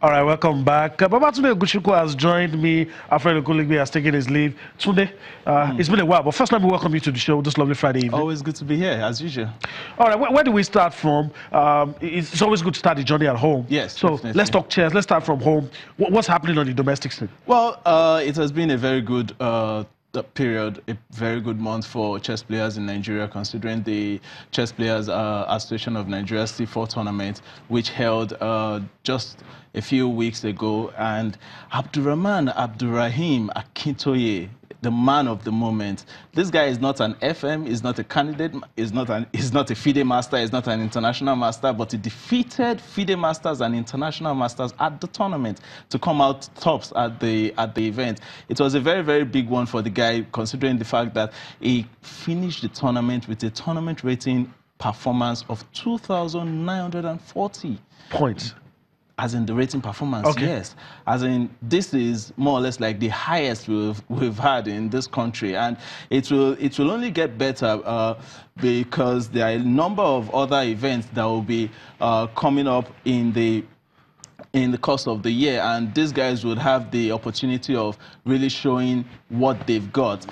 All right, welcome back. Babatunde Oguchukwu has joined me. Our friend Okuligbe has taken his leave. Tunde, it's been a while, but first let me welcome you to the show this lovely Friday evening. Always good to be here, as usual. All right, where do we start from? It's always good to start the journey at home. Yes, so definitely. let's talk chess. Let's start from home. What's happening on the domestic scene? Well, it has been a very good period, a very good month for chess players in Nigeria, considering the Chess Players Association of Nigeria C4 tournament, which held just a few weeks ago. And Abdurrahman Abdurrahim Akintoye, the man of the moment. This guy is not an FM, is not a candidate, is not a FIDE master, is not an international master, but he defeated FIDE masters and international masters at the tournament to come out tops at the event. It was a very, very big one for the guy, considering the fact that he finished the tournament with a tournament rating performance of 2,940 points. As in the rating performance, okay. Yes. As in, this is more or less like the highest we've had in this country, and it will only get better because there are a number of other events that will be coming up in the course of the year, and these guys would have the opportunity of really showing what they've got.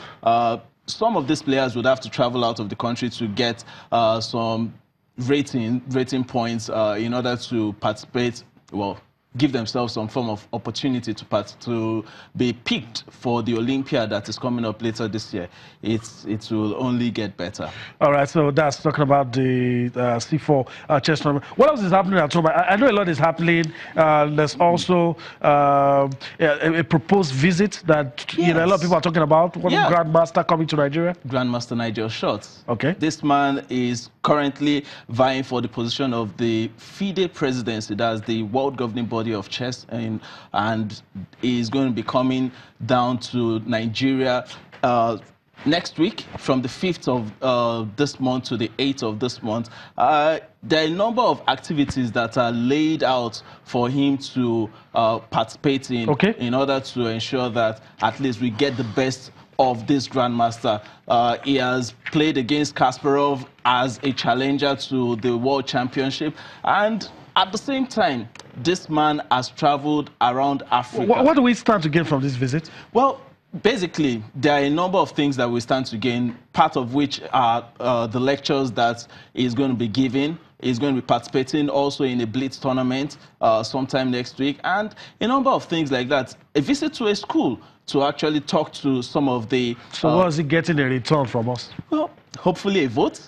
Some of these players would have to travel out of the country to get some rating points in order to participate. Well, give themselves some form of opportunity to be picked for the Olympia that is coming up later this year. It will only get better. All right, so that's talking about the C4 chess tournament. What else is happening at home? I know a lot is happening. There's also a proposed visit that a lot of people are talking about. One Grandmaster coming to Nigeria. Grandmaster Nigel Schultz. Okay. This man is currently vying for the position of the FIDE presidency, that's the World Governing Body of Chess, and is going to be coming down to Nigeria next week from the 5th of this month to the 8th of this month. There are a number of activities that are laid out for him to participate in, in order to ensure that at least we get the best of this Grandmaster. He has played against Kasparov as a challenger to the World Championship, and at the same time, this man has traveled around Africa. What do we stand to gain from this visit? Well, basically, there are a number of things that we stand to gain, part of which are the lectures that he's going to be giving. He's going to be participating also in a Blitz tournament sometime next week, and a number of things like that. A visit to a school to actually talk to some of the... So what is he getting in return from us? Well, hopefully a vote.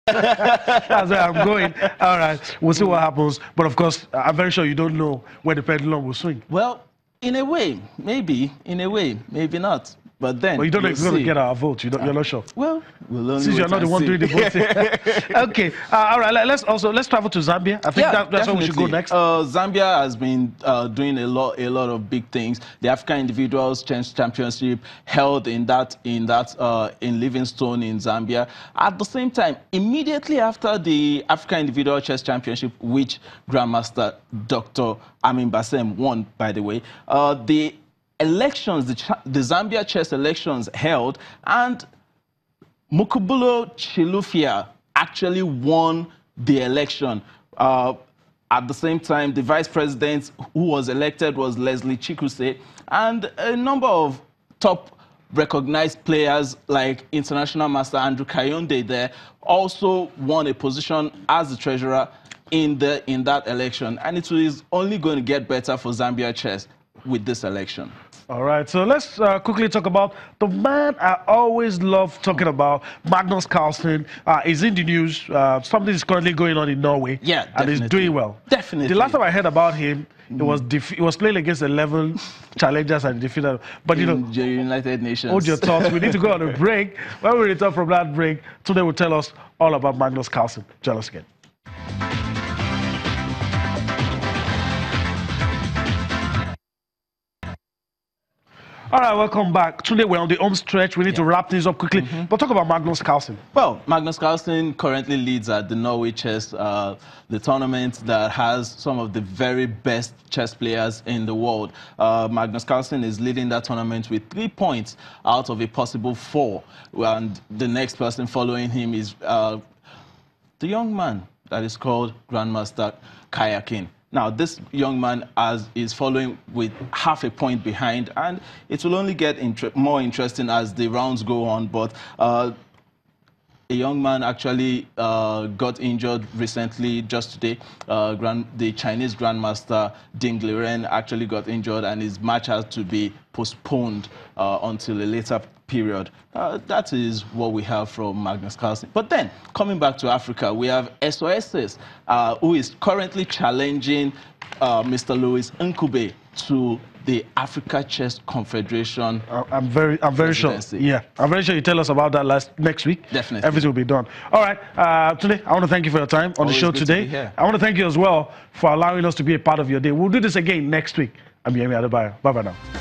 That's where I'm going. All right, we'll see what happens. But of course, I'm very sure you don't know where the pendulum will swing. Well, in a way, maybe. In a way, maybe not. But then, you don't know if you're going to get our vote. You're not sure. Well, we'll only since you're not the one doing the voting. Okay. All right. Let's travel to Zambia. I think that's where we should go next. Zambia has been doing a lot of big things. The African Individuals Chess Championship held in Livingstone in Zambia. At the same time, immediately after the African Individual Chess Championship, which Grandmaster Dr. Amin Bassem won, by the way, the elections, the Zambia chess elections held, and Mukubulo Chilufya actually won the election. At the same time, the vice president who was elected was Leslie Chikuse, and a number of top recognized players like international master Andrew Kayonde there also won a position as the treasurer in that election. And it is only going to get better for Zambia chess with this election. All right, so let's quickly talk about the man I always love talking about, Magnus Carlsen. Is in the news. Something is currently going on in Norway. Yeah, definitely. And he's doing well. Definitely. The last time I heard about him, it was playing against 11 challengers and defeated. But you know, the United Nations. Hold your thoughts. We need to go on a break. When we return from that break, today will tell us all about Magnus Carlsen. Join us again. All right, welcome back. Today we're on the home stretch. We need to wrap things up quickly. But talk about Magnus Carlsen. Well, Magnus Carlsen currently leads at the Norway Chess, the tournament that has some of the very best chess players in the world. Magnus Carlsen is leading that tournament with 3 points out of a possible 4. And the next person following him is the young man that is called Grandmaster Kayakin. Now, this young man is following with half a point behind, and it will only get more interesting as the rounds go on. But a young man actually got injured recently, just today. The Chinese Grandmaster Ding Liren actually got injured, and his match has to be postponed until a later period. That is what we have from Magnus Carlsen. But then, coming back to Africa, we have SOSs, who is currently challenging Mr. Louis Nkube to the Africa Chess Confederation. I'm very sure. Yeah, I'm very sure you tell us about that next week. Definitely. Everything will be done. All right. Today, I want to thank you for your time on the show today. I want to thank you as well for allowing us to be a part of your day. We'll do this again next week. I'm Yemi Adebayo. Bye-bye now.